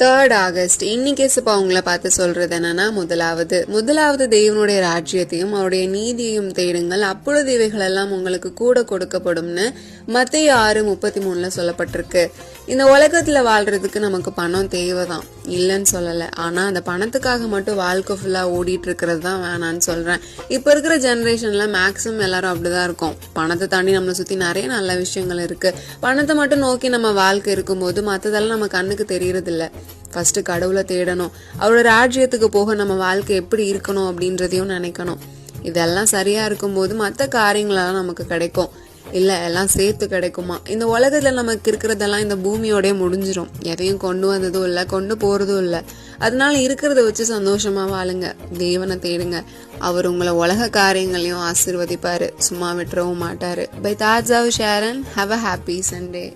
3rd August இன்னைக்கு உங்களை பார்த்து சொல்றது என்னன்னா, முதலாவது தேவனுடைய ராஜ்யத்தையும் அவருடைய நீதியையும் தேடுங்கள், அப்பொழுது இவைகள் எல்லாம் உங்களுக்கு கூட கொடுக்கப்படும்னு மத்தேயு 6:33 சொல்லப்பட்டிருக்கு. இந்த உலகத்துல வாழ்றதுக்கு நமக்கு பணம் தேவைதான், இல்லைன்னு சொல்லல. ஆனா அந்த பணத்துக்காக மட்டும் வாழ்க்கை ஃபுல்லா ஓடிட்டு இருக்கிறது தான் வேணான்னு சொல்றேன். இப்ப இருக்கிற ஜெனரேஷன்ல மேக்சிமம் எல்லாரும் அப்படிதான் இருக்கும். பணத்தை தாண்டி நம்மளை சுத்தி நிறைய நல்ல விஷயங்கள் இருக்கு. பணத்தை மட்டும் நோக்கி நம்ம வாழ்க்கை இருக்கும்போது மத்ததெல்லாம் நம்ம கண்ணுக்கு தெரியறது இல்ல. ஃபர்ஸ்ட் கடவுளை தேடணும், அவரோட ராஜ்யத்துக்கு போக நம்ம வாழ்க்கை எப்படி இருக்கணும் அப்படின்றதையும் நினைக்கணும். இதெல்லாம் சரியா இருக்கும்போது மற்ற காரியங்களெல்லாம் நமக்கு கிடைக்கும். இல்ல எல்லாம் சேர்த்து கிடைக்குமா? இந்த உலகத்துல நமக்கு இருக்கிறதெல்லாம் இந்த பூமியோட முடிஞ்சிரும். எதையும் கொண்டு வந்ததும் இல்ல, கொண்டு போறதும் இல்ல. அதனால இருக்கிறத வச்சு சந்தோஷமா வாழுங்க, தேவனை தேடுங்க. அவர் உங்களை உலக காரியங்களையும் ஆசீர்வதிப்பாரு, சும்மா விட்டுறவும் மாட்டாரு. பை தாஜாவ் ஷேரன். Have a happy Sunday.